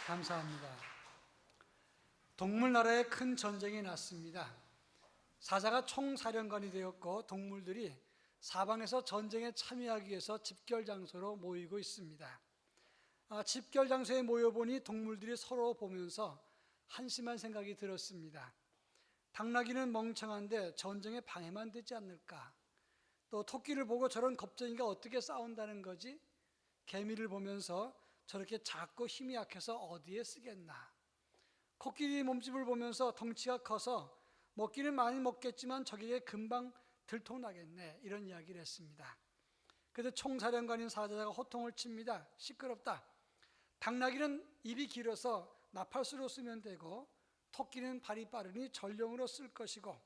감사합니다. 동물나라에 큰 전쟁이 났습니다. 사자가 총사령관이 되었고 동물들이 사방에서 전쟁에 참여하기 위해서 집결 장소로 모이고 있습니다. 집결 장소에 모여보니 동물들이 서로 보면서 한심한 생각이 들었습니다. 당나귀는 멍청한데 전쟁에 방해만 되지 않을까? 또 토끼를 보고 저런 겁쟁이가 어떻게 싸운다는 거지? 개미를 보면서 저렇게 작고 힘이 약해서 어디에 쓰겠나? 코끼리 몸집을 보면서 덩치가 커서 먹기는 많이 먹겠지만 저기에 금방 들통나겠네, 이런 이야기를 했습니다. 그래서 총사령관인 사자가 호통을 칩니다. 시끄럽다. 당나귀는 입이 길어서 나팔수로 쓰면 되고, 토끼는 발이 빠르니 전령으로 쓸 것이고,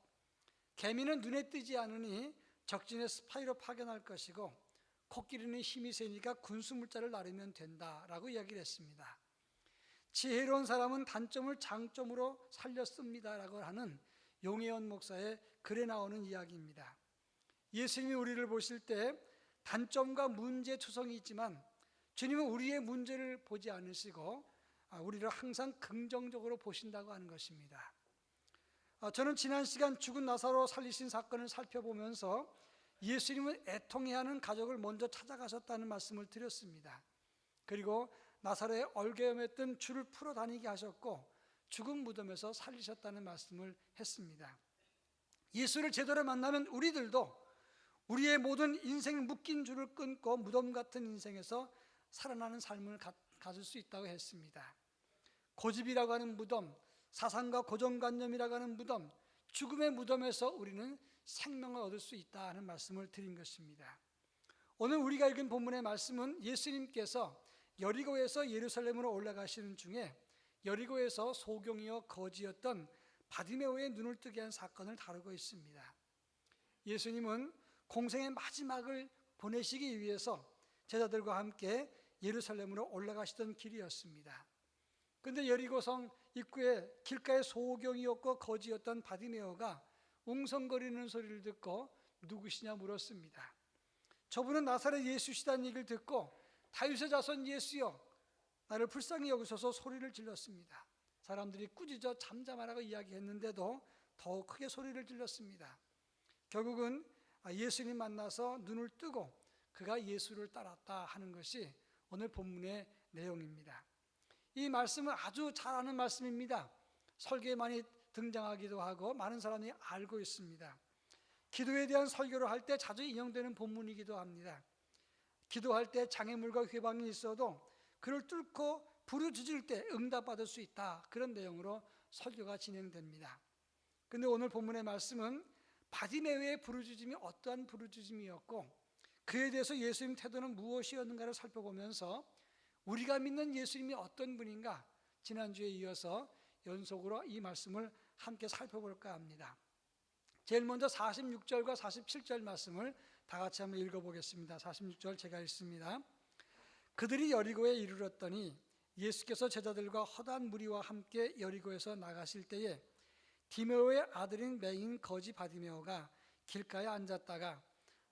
개미는 눈에 띄지 않으니 적진의 스파이로 파견할 것이고, 코끼리는 힘이 세니까 군수물자를 나르면 된다라고 이야기를 했습니다. 지혜로운 사람은 단점을 장점으로 살렸습니다라고 하는 용혜원 목사의 글에 나오는 이야기입니다. 예수님이 우리를 보실 때 단점과 문제투성이 있지만 주님은 우리의 문제를 보지 않으시고 우리를 항상 긍정적으로 보신다고 하는 것입니다. 저는 지난 시간 죽은 나사로 살리신 사건을 살펴보면서 예수님은 애통해하는 가족을 먼저 찾아가셨다는 말씀을 드렸습니다. 그리고 나사로의 얼개엄했던 줄을 풀어 다니게 하셨고 죽은 무덤에서 살리셨다는 말씀을 했습니다. 예수를 제대로 만나면 우리들도 우리의 모든 인생 묶인 줄을 끊고 무덤 같은 인생에서 살아나는 삶을 가질 수 있다고 했습니다. 고집이라고 하는 무덤, 사상과 고정관념이라고 하는 무덤, 죽음의 무덤에서 우리는 생명을 얻을 수 있다 하는 말씀을 드린 것입니다. 오늘 우리가 읽은 본문의 말씀은 예수님께서 여리고에서 예루살렘으로 올라가시는 중에 여리고에서 소경이요 거지였던 바디메오의 눈을 뜨게 한 사건을 다루고 있습니다. 예수님은 공생의 마지막을 보내시기 위해서 제자들과 함께 예루살렘으로 올라가시던 길이었습니다. 그런데 여리고성 입구에 길가에 소경이었고 거지였던 바디메오가 웅성거리는 소리를 듣고 누구시냐 물었습니다. 저분은 나사렛 예수시다는 얘기를 듣고 다윗의 자손 예수여, 나를 불쌍히 여기소서 소리를 질렀습니다. 사람들이 꾸짖어 잠잠하라고 이야기했는데도 더욱 크게 소리를 질렀습니다. 결국은 예수님 만나서 눈을 뜨고 그가 예수를 따랐다 하는 것이 오늘 본문의 내용입니다. 이 말씀은 아주 잘 아는 말씀입니다. 설교에 많이 등장하기도 하고 많은 사람이 알고 있습니다. 기도에 대한 설교를 할 때 자주 인용되는 본문이기도 합니다. 기도할 때 장애물과 회방이 있어도 그를 뚫고 부르짖을 때 응답받을 수 있다, 그런 내용으로 설교가 진행됩니다. 그런데 오늘 본문의 말씀은 바디메오의 부르짖음이 어떠한 부르짖음이었고 그에 대해서 예수님 태도는 무엇이었는가를 살펴보면서 우리가 믿는 예수님이 어떤 분인가, 지난주에 이어서 연속으로 이 말씀을 함께 살펴볼까 합니다. 제일 먼저 46절과 47절 말씀을 다 같이 한번 읽어보겠습니다. 46절 제가 읽습니다. 그들이 여리고에 이르렀더니 예수께서 제자들과 허다한 무리와 함께 여리고에서 나가실 때에 디메오의 아들인 맹인 거지 바디메오가 길가에 앉았다가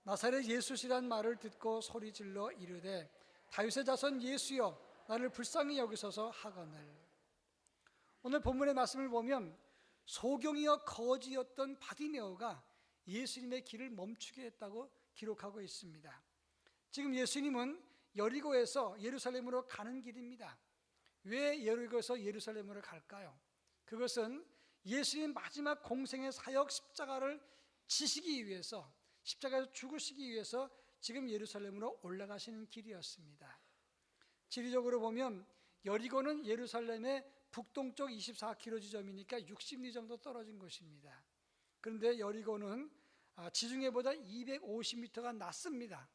나사렛 예수시란 말을 듣고 소리질러 이르되 다윗의 자손 예수여, 나를 불쌍히 여기소서 하거늘. 오늘 본문의 말씀을 보면 소경이여 거지였던 바디메오가 예수님의 길을 멈추게 했다고 기록하고 있습니다. 지금 예수님은 여리고에서 예루살렘으로 가는 길입니다. 왜 여리고에서 예루살렘으로 갈까요? 그것은 예수님 마지막 공생의 사역 십자가를 지시기 위해서, 십자가에서 죽으시기 위해서 지금 예루살렘으로 올라가시는 길이었습니다. 지리적으로 보면 여리고는 예루살렘의 북동쪽 24km 지점이니까 60리 정도 떨어진 곳입니다. 그런데 여리고는 지중해보다 250m가 낮습니다.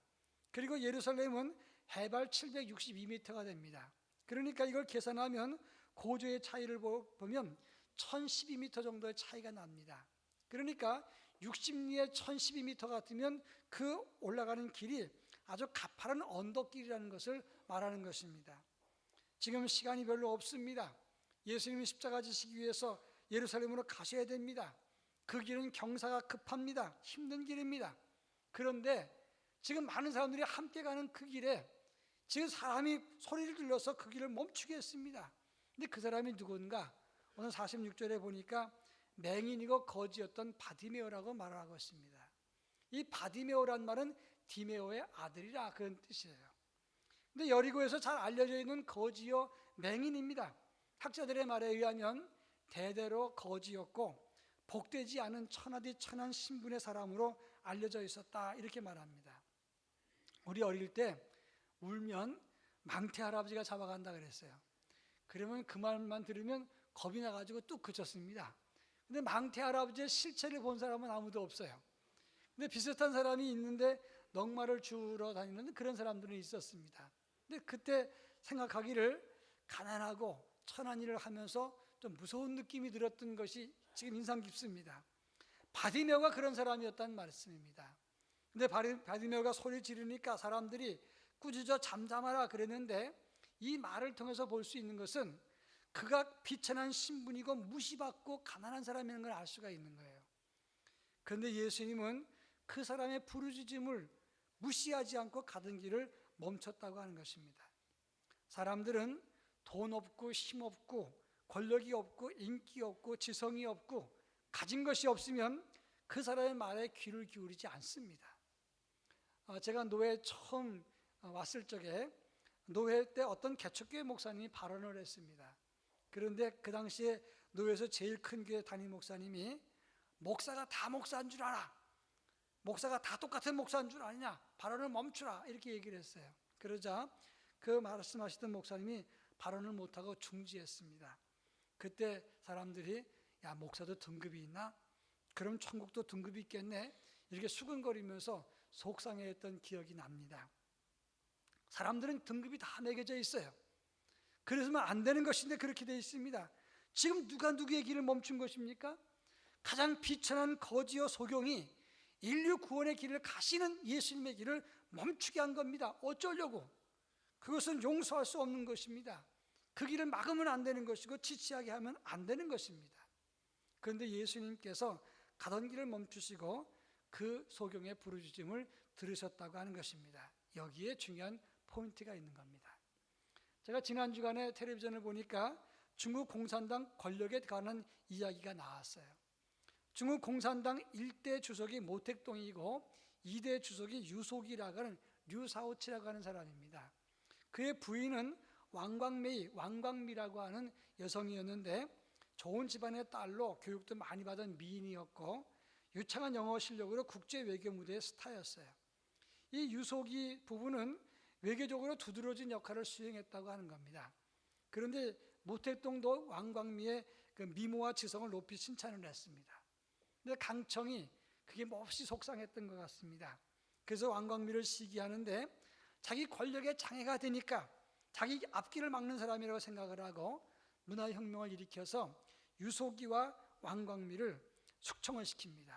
그리고 예루살렘은 해발 762m가 됩니다. 그러니까 이걸 계산하면 고도의 차이를 보면 1012m 정도의 차이가 납니다. 그러니까 60리에 1012m 같으면 그 올라가는 길이 아주 가파른 언덕길이라는 것을 말하는 것입니다. 지금 시간이 별로 없습니다. 예수님이 십자가 지시기 위해서 예루살렘으로 가셔야 됩니다. 그 길은 경사가 급합니다. 힘든 길입니다. 그런데 지금 많은 사람들이 함께 가는 그 길에 지금 사람이 소리를 질러서 그 길을 멈추게 했습니다. 근데 그 사람이 누군가? 오늘 46절에 보니까 맹인이고 거지였던 바디메오라고 말을 하고 있습니다. 이 바디메오란 말은 디메오의 아들이라 그런 뜻이에요. 근데 여리고에서 잘 알려져 있는 거지요 맹인입니다. 학자들의 말에 의하면 대대로 거지였고 복되지 않은 천하디 천한 신분의 사람으로 알려져 있었다, 이렇게 말합니다. 우리 어릴 때 울면 망태 할아버지가 잡아간다 그랬어요. 그러면 그 말만 들으면 겁이 나가지고 뚝 그쳤습니다. 근데 망태 할아버지의 실체를 본 사람은 아무도 없어요. 근데 비슷한 사람이 있는데 넉마를 주러 다니는 그런 사람들은 있었습니다. 근데 그때 생각하기를 가난하고 천한 일을 하면서 좀 무서운 느낌이 들었던 것이 지금 인상 깊습니다. 바디메오가 그런 사람이었다는 말씀입니다. 근데 바디메오가 소리 지르니까 사람들이 꾸짖어 잠잠하라 그랬는데, 이 말을 통해서 볼 수 있는 것은 그가 비천한 신분이고 무시받고 가난한 사람이라는 걸 알 수가 있는 거예요. 그런데 예수님은 그 사람의 부르짖음을 무시하지 않고 가던 길을 멈췄다고 하는 것입니다. 사람들은 돈 없고 힘 없고 권력이 없고 인기 없고 지성이 없고 가진 것이 없으면 그 사람의 말에 귀를 기울이지 않습니다. 제가 노회에 처음 왔을 적에 노회 때 어떤 개척교회 목사님이 발언을 했습니다. 그런데 그 당시에 노회에서 제일 큰 교회 담임 목사님이 목사가 다 목사인 줄 알아, 목사가 다 똑같은 목사인 줄 아느냐, 발언을 멈추라, 이렇게 얘기를 했어요. 그러자 그 말씀하시던 목사님이 발언을 못하고 중지했습니다. 그때 사람들이 야, 목사도 등급이 있나? 그럼 천국도 등급이 있겠네? 이렇게 수근거리면서 속상해했던 기억이 납니다. 사람들은 등급이 다 매겨져 있어요. 그래서는 안 되는 것인데 그렇게 되어 있습니다. 지금 누가 누구의 길을 멈춘 것입니까? 가장 비천한 거지와 소경이 인류 구원의 길을 가시는 예수님의 길을 멈추게 한 겁니다. 어쩌려고? 그것은 용서할 수 없는 것입니다. 그 길을 막으면 안 되는 것이고 지체하게 하면 안 되는 것입니다. 그런데 예수님께서 가던 길을 멈추시고 그 소경의 부르짖음을 들으셨다고 하는 것입니다. 여기에 중요한 포인트가 있는 겁니다. 제가 지난 주간에 텔레비전을 보니까 중국 공산당 권력에 관한 이야기가 나왔어요. 중국 공산당 1대 주석이 모택동이고 2대 주석이 유속이라고 하는 류사오치라고 하는 사람입니다. 그의 부인은 왕광미라고 하는 여성이었는데 좋은 집안의 딸로 교육도 많이 받은 미인이었고 유창한 영어 실력으로 국제 외교 무대의 스타였어요. 이 유속이 부부는 외교적으로 두드러진 역할을 수행했다고 하는 겁니다. 그런데 모택동도 왕광미의 그 미모와 지성을 높이 칭찬을 했습니다. 근데 강청이 그게 몹시 속상했던 것 같습니다. 그래서 왕광미를 시기하는데 자기 권력에 장애가 되니까 자기 앞길을 막는 사람이라고 생각을 하고 문화혁명을 일으켜서 유속이와 왕광미를 숙청을 시킵니다.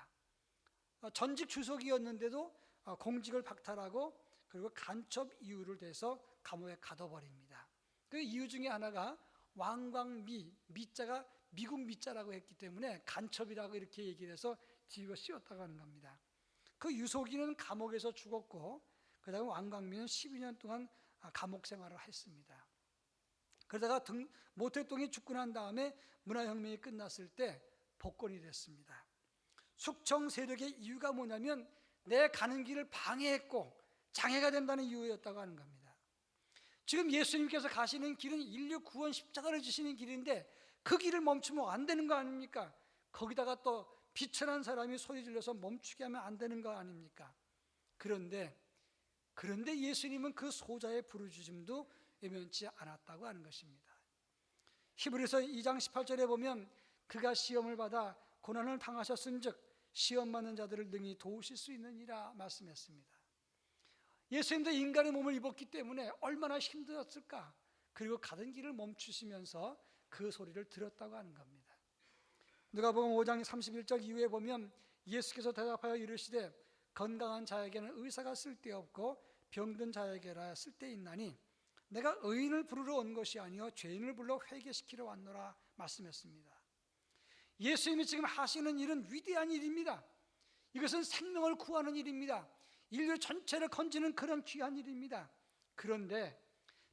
전직 주석이었는데도 공직을 박탈하고 그리고 간첩 이유를 대서 감옥에 가둬버립니다. 그 이유 중에 하나가 왕광미, 미자가 미국 미자라고 했기 때문에 간첩이라고 이렇게 얘기를 해서 뒤집어 씌웠다고 하는 겁니다. 그 유속이는 감옥에서 죽었고 그 다음에 왕광미는 12년 동안 감옥 생활을 했습니다. 그러다가 모택동이 죽고 난 다음에 문화혁명이 끝났을 때 복권이 됐습니다. 숙청 세력의 이유가 뭐냐면 내 가는 길을 방해했고 장애가 된다는 이유였다고 하는 겁니다. 지금 예수님께서 가시는 길은 인류 구원 십자가를 지시는 길인데 그 길을 멈추면 안 되는 거 아닙니까? 거기다가 또 비천한 사람이 소리 질러서 멈추게 하면 안 되는 거 아닙니까? 그런데 예수님은 그 소자의 부르짖음도 외면치 않았다고 하는 것입니다. 히브리서 2장 18절에 보면 그가 시험을 받아 고난을 당하셨은즉 시험 받는 자들을 능히 도우실 수 있느니라 말씀했습니다. 예수님도 인간의 몸을 입었기 때문에 얼마나 힘들었을까? 그리고 가던 길을 멈추시면서 그 소리를 들었다고 하는 겁니다. 누가복음 5장 31절 이후에 보면 예수께서 대답하여 이르시되 건강한 자에게는 의사가 쓸데없고 병든 자에게라 쓸데있나니 내가 의인을 부르러 온 것이 아니요 죄인을 불러 회개시키러 왔노라 말씀했습니다. 예수님이 지금 하시는 일은 위대한 일입니다. 이것은 생명을 구하는 일입니다. 인류 전체를 건지는 그런 귀한 일입니다. 그런데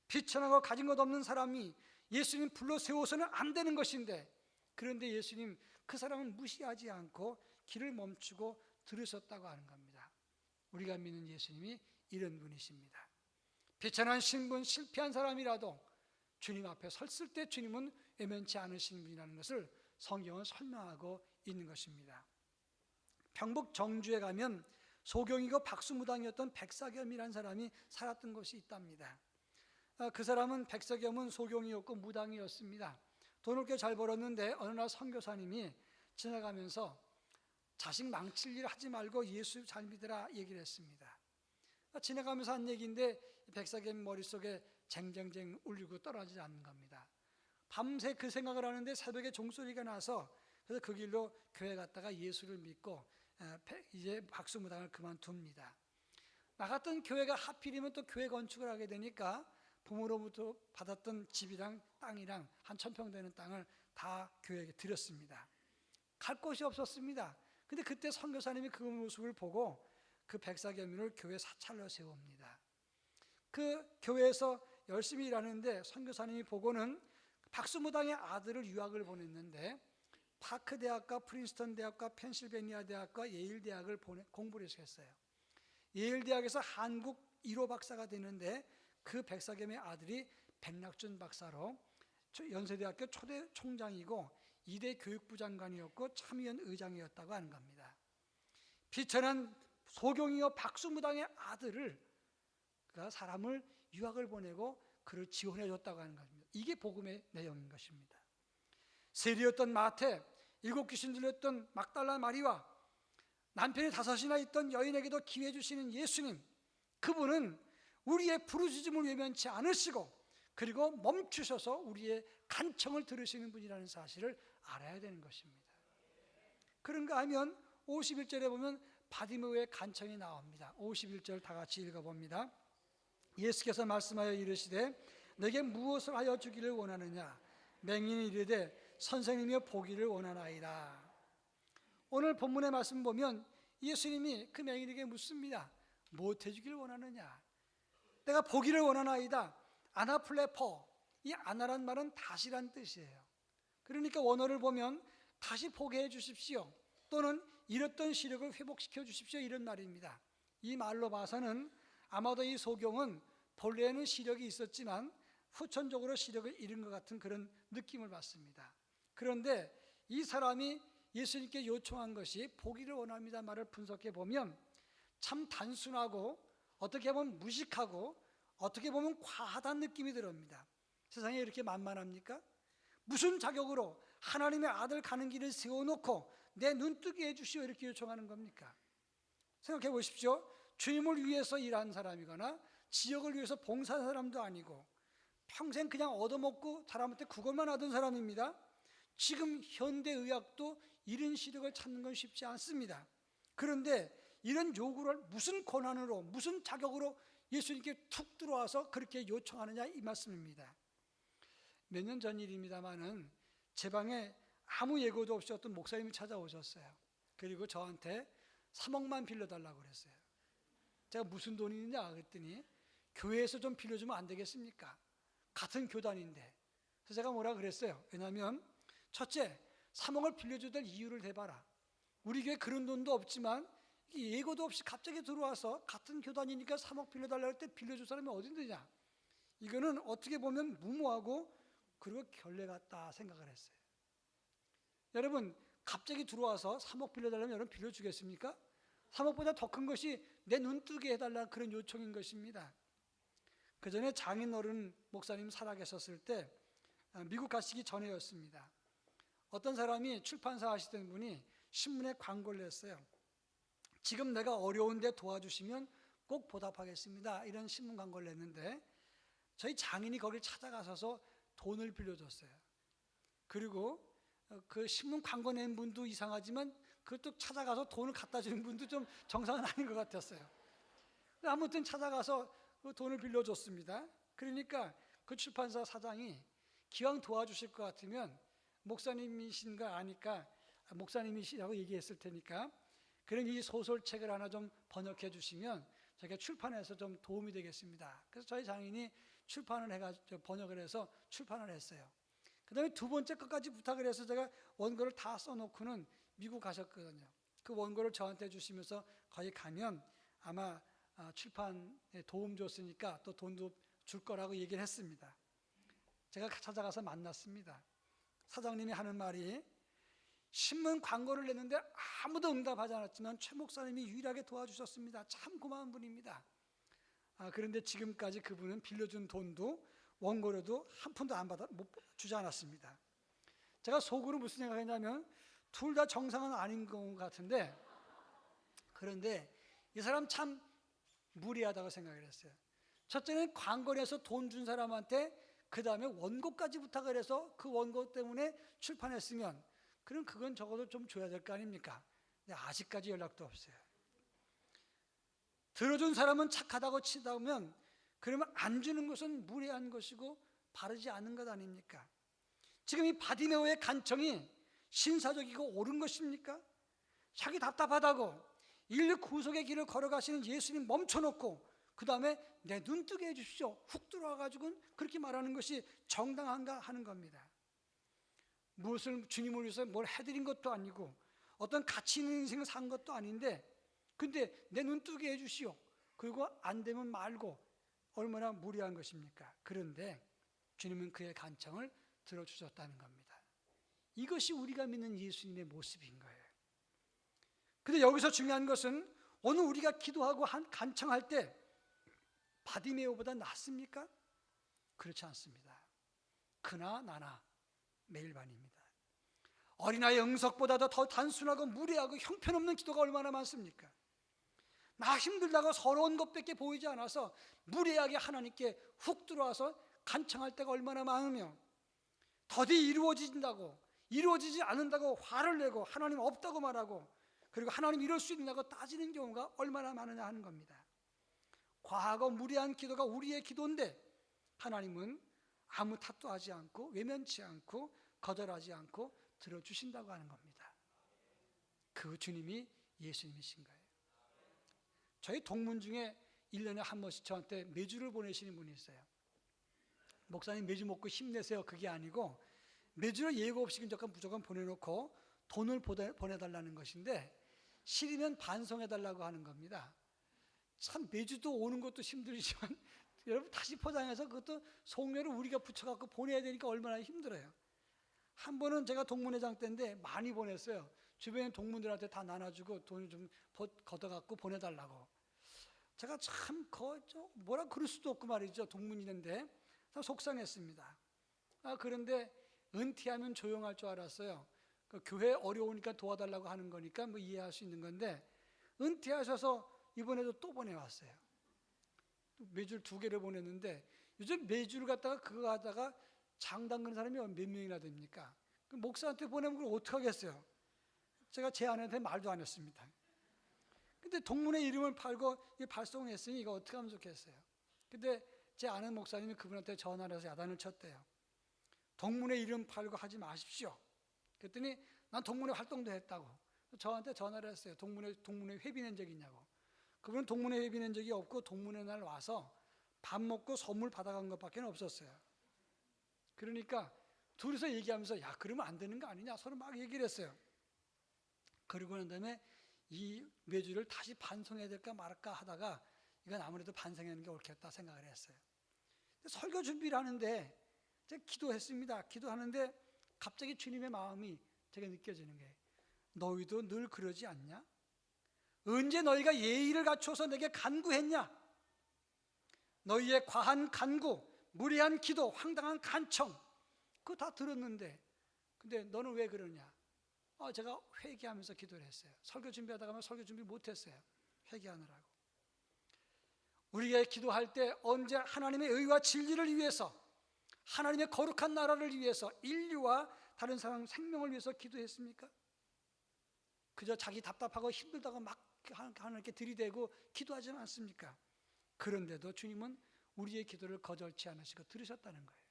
비천하고 가진 것 없는 사람이 예수님 불러 세워서는 안 되는 것인데, 그런데 예수님 그 사람을 무시하지 않고 길을 멈추고 들으셨다고 하는 겁니다. 우리가 믿는 예수님이 이런 분이십니다. 비천한 신분, 실패한 사람이라도 주님 앞에 섰을 때 주님은 외면치 않으시는 분이라는 것을 성경은 설명하고 있는 것입니다. 평북 정주에 가면 소경이고 박수무당이었던 백사겸이라는 사람이 살았던 곳이 있답니다. 그 사람은 백사겸은 소경이었고 무당이었습니다. 돈을 꽤 잘 벌었는데 어느 날 선교사님이 지나가면서 자식 망칠 일 하지 말고 예수 잘 믿으라 얘기를 했습니다. 지나가면서 한 얘기인데 백사겸 머릿속에 쟁쟁쟁 울리고 떨어지지 않는 겁니다. 밤새 그 생각을 하는데 새벽에 종소리가 나서 그래서 그 길로 교회 갔다가 예수를 믿고 이제 박수무당을 그만둡니다. 나갔던 교회가 하필이면 또 교회 건축을 하게 되니까 부모로부터 받았던 집이랑 땅이랑 한 1000평 되는 땅을 다 교회에게 드렸습니다. 갈 곳이 없었습니다. 근데 그때 선교사님이 그 모습을 보고 그 백사겸이를 교회 사찰로 세웁니다. 그 교회에서 열심히 일하는데 선교사님이 보고는 박수무당의 아들을 유학을 보냈는데 파크 대학과 프린스턴 대학과 펜실베니아 대학과 예일 대학을 공부를 했어요. 예일 대학에서 한국 1호 박사가 되는데 그 백사겸의 아들이 백낙준 박사로 연세대학교 초대 총장이고 2대 교육부 장관이었고 참의원 의장이었다고 하는 겁니다. 비천한 소경이와 박수무당의 아들을, 그 사람을 유학을 보내고 그를 지원해 줬다고 하는 겁니다. 이게 복음의 내용인 것입니다. 세리였던 마태, 7 귀신 들렸던 막달라 마리와 남편이 5이나 있던 여인에게도 기회 주시는 예수님, 그분은 우리의 부르짖음을 외면치 않으시고 그리고 멈추셔서 우리의 간청을 들으시는 분이라는 사실을 알아야 되는 것입니다. 그런가 하면 51절에 보면 바디메오의 간청이 나옵니다. 51절 다 같이 읽어봅니다. 예수께서 말씀하여 이르시되 내게 무엇을 하여 주기를 원하느냐? 맹인이 이르되 선생님이여 보기를 원하나이다. 오늘 본문의 말씀 보면 예수님이 그 맹인에게 묻습니다. 무엇 해주기를 원하느냐? 내가 보기를 원하나이다. 아나플레퍼, 이 아나란 말은 다시란 뜻이에요. 그러니까 원어를 보면 다시 보게 해 주십시오, 또는 잃었던 시력을 회복시켜 주십시오, 이런 말입니다. 이 말로 봐서는 아마도 이 소경은 본래에는 시력이 있었지만 후천적으로 시력을 잃은 것 같은 그런 느낌을 받습니다. 그런데 이 사람이 예수님께 요청한 것이 보기를 원합니다 말을 분석해 보면 참 단순하고 어떻게 보면 무식하고 어떻게 보면 과하다는 느낌이 들어옵니다. 세상에 이렇게 만만합니까? 무슨 자격으로 하나님의 아들 가는 길을 세워놓고 내 눈뜨게 해주시오 이렇게 요청하는 겁니까? 생각해 보십시오. 주님을 위해서 일한 사람이거나 지역을 위해서 봉사한 사람도 아니고 평생 그냥 얻어먹고 사람한테 그것만 하던 사람입니다. 지금 현대의학도 이런 시력을 찾는 건 쉽지 않습니다. 그런데 이런 요구를 무슨 권한으로 무슨 자격으로 예수님께 툭 들어와서 그렇게 요청하느냐 이 말씀입니다. 몇 년 전 일입니다마는 제 방에 아무 예고도 없이 어떤 목사님이 찾아오셨어요. 그리고 저한테 3억만 빌려달라고 그랬어요. 제가 무슨 돈이 있느냐 그랬더니 교회에서 좀 빌려주면 안 되겠습니까? 같은 교단인데. 그래서 제가 뭐라 그랬어요. 왜냐하면 첫째, 3억을 빌려줘야 될 이유를 대봐라. 우리 교회 그런 돈도 없지만 예고도 없이 갑자기 들어와서 같은 교단이니까 3억 빌려달라고 할 때 빌려줄 사람이 어딘데냐. 이거는 어떻게 보면 무모하고 그리고 결례 같다 생각을 했어요. 여러분, 갑자기 들어와서 3억 빌려달라면 여러분 빌려주겠습니까? 3억보다 더 큰 것이 내 눈뜨게 해달라 그런 요청인 것입니다. 그 전에 장인 어른 목사님 살아계셨을 때 미국 가시기 전에였습니다. 어떤 사람이 출판사 하시던 분이 신문에 광고를 냈어요. 지금 내가 어려운데 도와주시면 꼭 보답하겠습니다, 이런 신문 광고를 냈는데 저희 장인이 거기를 찾아가셔서 돈을 빌려줬어요. 그리고 그 신문 광고 낸 분도 이상하지만 그것도 찾아가서 돈을 갖다 주는 분도 좀 정상은 아닌 것 같았어요. 아무튼 찾아가서 그 돈을 빌려줬습니다. 그러니까 그 출판사 사장이 기왕 도와주실 것 같으면 목사님이신 거 아니까 목사님이시라고 얘기했을 테니까 그럼 이 소설책을 하나 좀 번역해 주시면 저희가 출판해서 좀 도움이 되겠습니다. 그래서 저희 장인이 출판을 해가지고 번역을 해서 출판을 했어요. 그 다음에 두 번째 것까지 부탁을 해서 제가 원고를 다 써놓고는 미국 가셨거든요. 그 원고를 저한테 주시면서 거기 가면 아마 출판에 도움 줬으니까 또 돈도 줄 거라고 얘기를 했습니다. 제가 찾아가서 만났습니다. 사장님이 하는 말이, 신문 광고를 냈는데 아무도 응답하지 않았지만 최 목사님이 유일하게 도와주셨습니다. 참 고마운 분입니다. 그런데 지금까지 그분은 빌려준 돈도 원고료도 한 푼도 못 주지 않았습니다. 제가 속으로 무슨 생각했냐면 둘 다 정상은 아닌 것 같은데, 그런데 이 사람 참 무리하다고 생각을 했어요. 첫째는 광고를 해서 돈 준 사람한테 그 다음에 원고까지 부탁을 해서 그 원고 때문에 출판했으면 그럼 그건 적어도 좀 줘야 될 거 아닙니까? 근데 아직까지 연락도 없어요. 들어준 사람은 착하다고 치다면 그러면 안 주는 것은 무례한 것이고 바르지 않은 것 아닙니까? 지금 이 바디메오의 간청이 신사적이고 옳은 것입니까? 자기 답답하다고 인류 구속의 길을 걸어가시는 예수님 멈춰놓고 그 다음에 내 눈 뜨게 해주십시오 훅 들어와가지고는 그렇게 말하는 것이 정당한가 하는 겁니다. 무엇을 주님을 위해서 뭘 해드린 것도 아니고 어떤 가치 있는 인생을 산 것도 아닌데, 근데 내 눈 뜨게 해주시오 그리고 안 되면 말고, 얼마나 무리한 것입니까? 그런데 주님은 그의 간청을 들어주셨다는 겁니다. 이것이 우리가 믿는 예수님의 모습인 거예요. 근데 여기서 중요한 것은 오늘 우리가 기도하고 간청할 때 바디메오보다 낫습니까? 그렇지 않습니다. 그나 나나 매일 반입니다. 어린아이 응석보다도 더 단순하고 무례하고 형편없는 기도가 얼마나 많습니까? 나 힘들다고 서러운 것밖에 보이지 않아서 무례하게 하나님께 훅 들어와서 간청할 때가 얼마나 많으며, 더디 이루어지지 않는다고 화를 내고 하나님 없다고 말하고, 그리고 하나님 이럴 수 있냐고 따지는 경우가 얼마나 많으냐 하는 겁니다. 과하고 무례한 기도가 우리의 기도인데 하나님은 아무 탓도 하지 않고 외면치 않고 거절하지 않고 들어주신다고 하는 겁니다. 그 주님이 예수님이신 거예요. 저희 동문 중에 1년에 한 번씩 저한테 메주를 보내시는 분이 있어요. 목사님 메주 먹고 힘내세요 그게 아니고, 메주를 예고 없이 무조건 보내놓고 돈을 보내달라는 것인데 싫으면 반송해달라고 하는 겁니다. 참 메주도 오는 것도 힘들지만 여러분 다시 포장해서 그것도 송료를 우리가 붙여갖고 보내야 되니까 얼마나 힘들어요. 한 번은 제가 동문회장 때인데 많이 보냈어요. 주변에 동문들한테 다 나눠주고 돈을 좀 걷어갖고 보내달라고. 제가 참 뭐라 그럴 수도 없고 말이죠. 동문이는데 참 속상했습니다. 그런데 은퇴하면 조용할 줄 알았어요. 그 교회 어려우니까 도와달라고 하는 거니까 뭐 이해할 수 있는 건데, 은퇴하셔서 이번에도 또 보내왔어요. 메주를 2개를 보냈는데, 요즘 메주를 갖다가 그거 하다가 장 담그는 사람이 몇 명이나 됩니까? 그 목사한테 보내면 그걸 어떻게 하겠어요? 제가 제 아내한테 말도 안 했습니다. 근데 동문의 이름을 팔고 발송했으니 이거 어떻게 하면 좋겠어요? 근데 제 아는 목사님이 그분한테 전화를 해서 야단을 쳤대요. 동문의 이름 팔고 하지 마십시오. 그랬더니 난 동문회 활동도 했다고 저한테 전화를 했어요. 동문회 회비 낸 적이 있냐고. 그분은 동문회 회비 낸 적이 없고 동문회 날 와서 밥 먹고 선물 받아간 것밖에 없었어요. 그러니까 둘이서 얘기하면서 야 그러면 안 되는 거 아니냐 서로 막 얘기를 했어요. 그러고 난 다음에 이 메주를 다시 반송해야 될까 말까 하다가 이건 아무래도 반송하는 게 옳겠다 생각을 했어요. 설교 준비를 하는데 제가 기도했습니다. 기도하는데 갑자기 주님의 마음이 제가 느껴지는 게, 너희도 늘 그러지 않냐? 언제 너희가 예의를 갖춰서 내게 간구했냐? 너희의 과한 간구, 무리한 기도, 황당한 간청 그거 다 들었는데 근데 너는 왜 그러냐? 제가 회개하면서 기도를 했어요. 설교 준비하다가 설교 준비 못했어요. 회개하느라고. 우리가 기도할 때 언제 하나님의 의와 진리를 위해서, 하나님의 거룩한 나라를 위해서, 인류와 다른 사람 생명을 위해서 기도했습니까? 그저 자기 답답하고 힘들다고 막 하나님께 들이대고 기도하지 않습니까? 그런데도 주님은 우리의 기도를 거절치 않으시고 들으셨다는 거예요.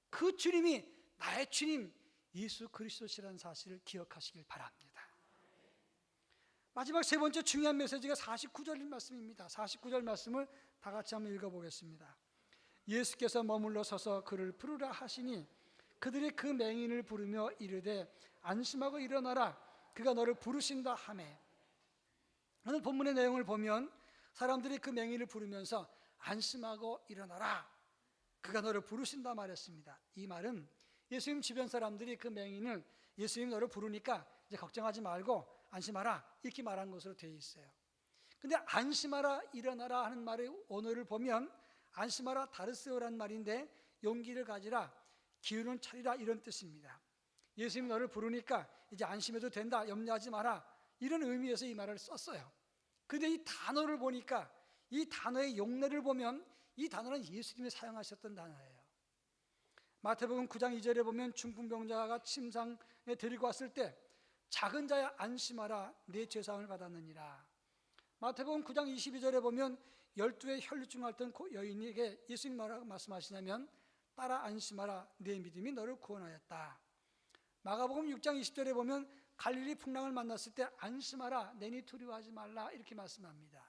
그 주님이 나의 주님 예수 그리스도시라는 사실을 기억하시길 바랍니다. 마지막 세 번째 중요한 메시지가 49절 말씀입니다. 49절 말씀을 다 같이 한번 읽어보겠습니다. 예수께서 머물러 서서 그를 부르라 하시니 그들이 그 맹인을 부르며 이르되 안심하고 일어나라 그가 너를 부르신다 하매. 오늘 본문의 내용을 보면 사람들이 그 맹인을 부르면서 안심하고 일어나라 그가 너를 부르신다 말했습니다. 이 말은 예수님 주변 사람들이 그 맹인을 예수님 너를 부르니까 이제 걱정하지 말고 안심하라 이렇게 말한 것으로 되어 있어요. 근데 안심하라 일어나라 하는 말의 원어를 보면 안심하라 다르세오라는 말인데 용기를 가지라 기운을 차리라 이런 뜻입니다. 예수님 너를 부르니까 이제 안심해도 된다 염려하지 마라 이런 의미에서 이 말을 썼어요. 근데 이 단어를 보니까 이 단어의 용례를 보면 이 단어는 예수님이 사용하셨던 단어예요. 마태복음 9장 2절에 보면 중풍병자가 침상에 데리고 왔을 때 작은 자야 안심하라 내 죄사함을 받았느니라. 마태복음 9장 22절에 보면 12의 혈루증 앓던 여인에게 예수님 뭐라고 말씀하시냐면 따라 안심하라 내 믿음이 너를 구원하였다. 마가복음 6장 20절에 보면 갈릴리 풍랑을 만났을 때 안심하라 내니 두려워하지 말라 이렇게 말씀합니다.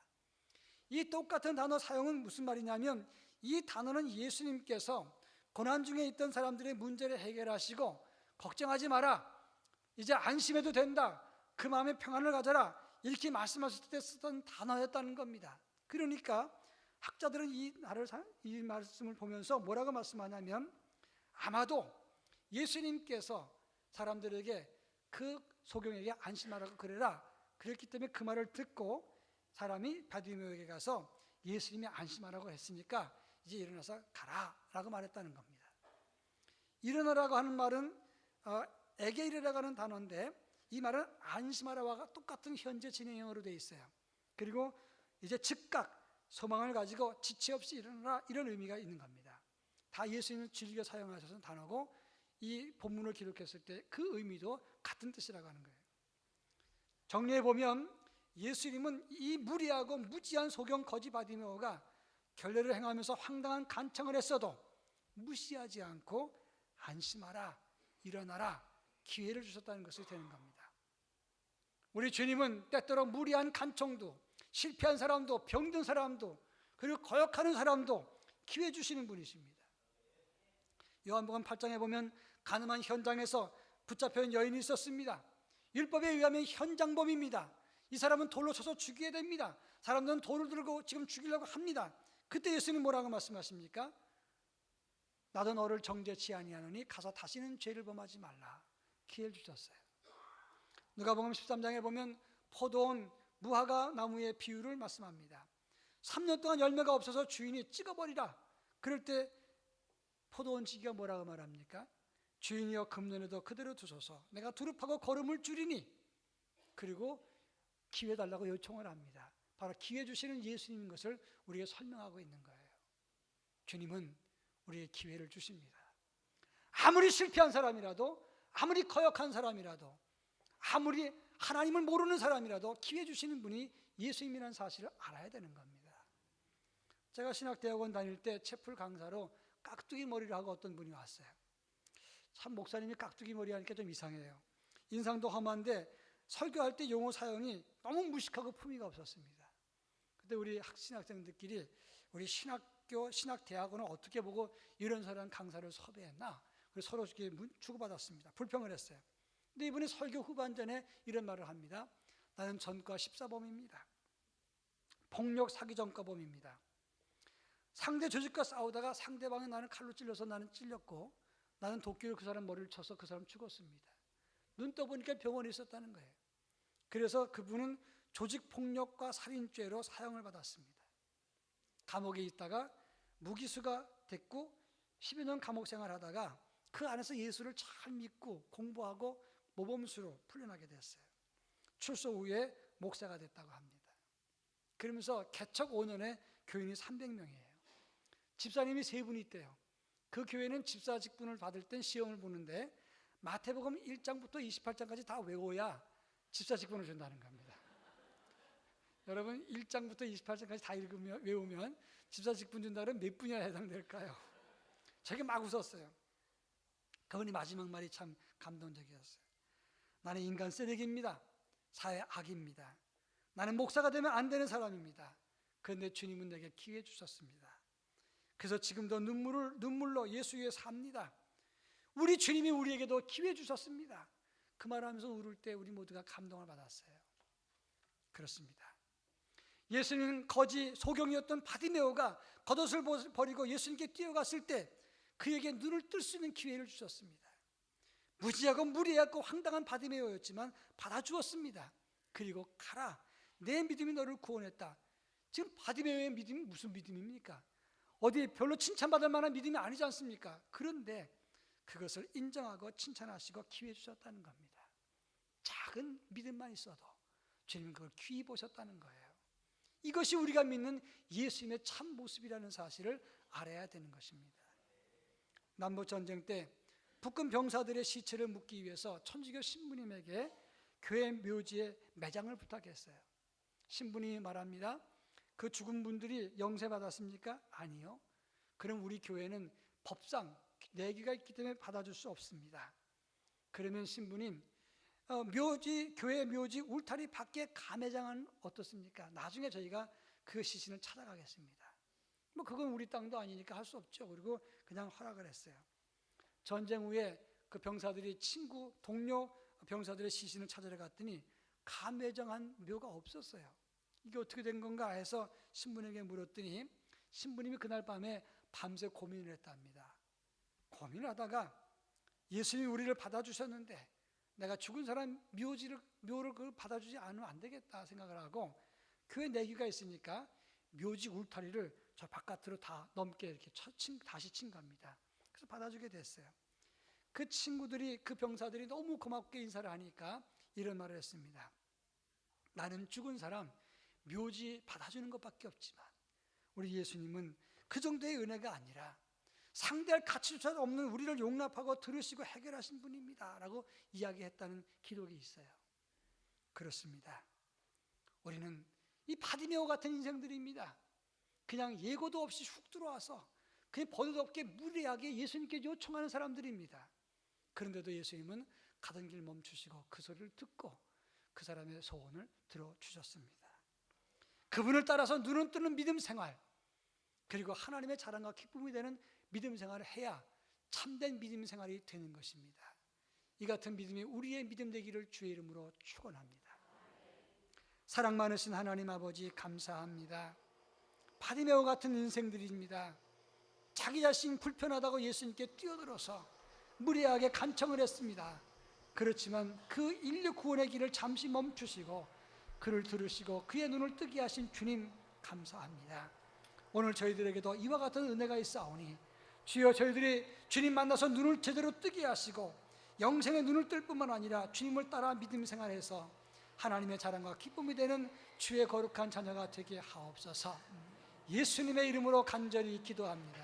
이 똑같은 단어 사용은 무슨 말이냐면 이 단어는 예수님께서 고난 중에 있던 사람들의 문제를 해결하시고 걱정하지 마라 이제 안심해도 된다 그 마음에 평안을 가져라 이렇게 말씀하실 때 쓰던 단어였다는 겁니다. 그러니까 학자들은 이 말씀을 보면서 뭐라고 말씀하냐면 아마도 예수님께서 사람들에게 그 소경에게 안심하라고 그래라 그랬기 때문에 그 말을 듣고 사람이 바디메오에게 가서 예수님이 안심하라고 했으니까 이제 일어나서 가라 라고 말했다는 겁니다. 일어나라고 하는 말은 에게이르라고 하는 단어인데 이 말은 안심하라와 똑같은 현재 진행형으로 되어 있어요. 그리고 이제 즉각 소망을 가지고 지체 없이 일어나라 이런 의미가 있는 겁니다. 다 예수님은 즐겨 사용하셔서 단어고 이 본문을 기록했을 때 그 의미도 같은 뜻이라고 하는 거예요. 정리해 보면 예수님은 이 무리하고 무지한 소경 거지 바디메오가 결례를 행하면서 황당한 간청을 했어도 무시하지 않고 안심하라 일어나라 기회를 주셨다는 것이 되는 겁니다. 우리 주님은 때때로 무리한 간청도 실패한 사람도 병든 사람도 그리고 거역하는 사람도 기회 주시는 분이십니다. 요한복음 8장에 보면 가늠한 현장에서 붙잡혀온 여인이 있었습니다. 율법에 의하면 현장범입니다. 이 사람은 돌로 쳐서 죽이게 됩니다. 사람들은 돌을 들고 지금 죽이려고 합니다. 그때 예수님 뭐라고 말씀하십니까? 나도 너를 정죄치 아니하노니 가서 다시는 죄를 범하지 말라 기회를 주셨어요. 누가복음 13장에 보면 포도원 무화과 나무의 비유를 말씀합니다. 3년 동안 열매가 없어서 주인이 찍어버리라. 그럴 때 포도원 지기가 뭐라고 말합니까? 주인이여 금년에도 그대로 두소서 내가 두릅하고 거름을 줄이니 그리고 기회 달라고 요청을 합니다. 바로 기회 주시는 예수님인 것을 우리에게 설명하고 있는 거예요. 주님은 우리에게 기회를 주십니다. 아무리 실패한 사람이라도 아무리 거역한 사람이라도 아무리 하나님을 모르는 사람이라도 기회 주시는 분이 예수님이라는 사실을 알아야 되는 겁니다. 제가 신학대학원 다닐 때 채플 강사로 깍두기 머리를 하고 어떤 분이 왔어요. 참 목사님이 깍두기 머리 하니까 좀 이상해요. 인상도 험한데 설교할 때 용어 사용이 너무 무식하고 품위가 없었습니다. 그때 우리 신학생들끼리 우리 신학교 신학대학원을 어떻게 보고 이런 사람 강사를 섭외했나 그래서 서로 이렇게 주고받았습니다. 불평을 했어요. 근데 이분이 설교 후반전에 이런 말을 합니다. 나는 전과 14범입니다. 폭력 사기 전과범입니다. 상대 조직과 싸우다가 상대방이 나는 칼로 찔러서 나는 찔렸고 나는 도끼로 그 사람 머리를 쳐서 그 사람 죽었습니다. 눈 떠보니까 병원에 있었다는 거예요. 그래서 그분은 조직폭력과 살인죄로 사형을 받았습니다. 감옥에 있다가 무기수가 됐고 10여 년 감옥 생활하다가 그 안에서 예수를 잘 믿고 공부하고 모범수로 풀려나게 됐어요. 출소 후에 목사가 됐다고 합니다. 그러면서 개척 5년에 교인이 300명이에요. 집사님이 3분이 있대요. 그 교회는 집사 직분을 받을 땐 시험을 보는데 마태복음 1장부터 28장까지 다 외워야 집사 직분을 준다는 겁니다. 여러분 1장부터 28장까지 다 외우면 집사 직분 준다면 몇 분이나 해당될까요? 저게 막 웃었어요. 그분이 마지막 말이 참 감동적이었어요. 나는 인간 쓰레기입니다. 사회 악입니다. 나는 목사가 되면 안 되는 사람입니다. 그런데 주님은 내게 기회 주셨습니다. 그래서 지금도 눈물로 예수 위에 삽니다. 우리 주님이 우리에게도 기회 주셨습니다. 그 말하면서 울을 때 우리 모두가 감동을 받았어요. 그렇습니다. 예수님은 거지 소경이었던 바디메오가 겉옷을 버리고 예수님께 뛰어갔을 때 그에게 눈을 뜰 수 있는 기회를 주셨습니다. 무지하고 무리하고 황당한 바디메오였지만 받아주었습니다. 그리고 가라, 내 믿음이 너를 구원했다. 지금 바디메오의 믿음이 무슨 믿음입니까? 어디 별로 칭찬받을 만한 믿음이 아니지 않습니까? 그런데 그것을 인정하고 칭찬하시고 기회 주셨다는 겁니다. 작은 믿음만 있어도 주님은 그걸 귀히 보셨다는 거예요. 이것이 우리가 믿는 예수님의 참 모습이라는 사실을 알아야 되는 것입니다. 남북전쟁 때 북한 병사들의 시체를 묻기 위해서 천주교 신부님에게 교회 묘지에 매장을 부탁했어요. 신부님이 말합니다. 그 죽은 분들이 영세 받았습니까? 아니요. 그럼 우리 교회는 법상 내기가 있기 때문에 받아줄 수 없습니다. 그러면 신부님, 교회 묘지 울타리 밖에 가매장은 어떻습니까? 나중에 저희가 그 시신을 찾아가겠습니다. 뭐 그건 우리 땅도 아니니까 할 수 없죠. 그리고 그냥 허락을 했어요. 전쟁 후에 그 병사들이 동료 병사들의 시신을 찾으러 갔더니 가매장한 묘가 없었어요. 이게 어떻게 된 건가 해서 신부님에게 물었더니 신부님이 그날 밤에 밤새 고민을 했답니다. 고민을 하다가 예수님이 우리를 받아주셨는데 내가 죽은 사람 묘를 그걸 받아주지 않으면 안 되겠다 생각을 하고 교회 내기가 있으니까 묘지 울타리를 저 바깥으로 다 넘게 이렇게 다시 친 겁니다. 그래서 받아주게 됐어요. 그 친구들이, 그 병사들이 너무 고맙게 인사를 하니까 이런 말을 했습니다. 나는 죽은 사람 묘지 받아주는 것밖에 없지만 우리 예수님은 그 정도의 은혜가 아니라 상대할 가치조차 없는 우리를 용납하고 들으시고 해결하신 분입니다 라고 이야기했다는 기록이 있어요. 그렇습니다. 우리는 이 바디메오 같은 인생들입니다. 그냥 예고도 없이 훅 들어와서 그냥 버릇없게 무례하게 예수님께 요청하는 사람들입니다. 그런데도 예수님은 가던 길 멈추시고 그 소리를 듣고 그 사람의 소원을 들어주셨습니다. 그분을 따라서 눈을 뜨는 믿음 생활, 그리고 하나님의 자랑과 기쁨이 되는 믿음 생활을 해야 참된 믿음 생활이 되는 것입니다. 이 같은 믿음이 우리의 믿음 되기를 주의 이름으로 축원합니다. 사랑 많으신 하나님 아버지 감사합니다. 바디메오 같은 인생들입니다. 자기 자신 불편하다고 예수님께 뛰어들어서 무례하게 간청을 했습니다. 그렇지만 그 인류 구원의 길을 잠시 멈추시고 그를 들으시고 그의 눈을 뜨게 하신 주님 감사합니다. 오늘 저희들에게도 이와 같은 은혜가 있사오니 주여 저희들이 주님 만나서 눈을 제대로 뜨게 하시고 영생의 눈을 뜰 뿐만 아니라 주님을 따라 믿음 생활해서 하나님의 자랑과 기쁨이 되는 주의 거룩한 자녀가 되게 하옵소서. 예수님의 이름으로 간절히 기도합니다.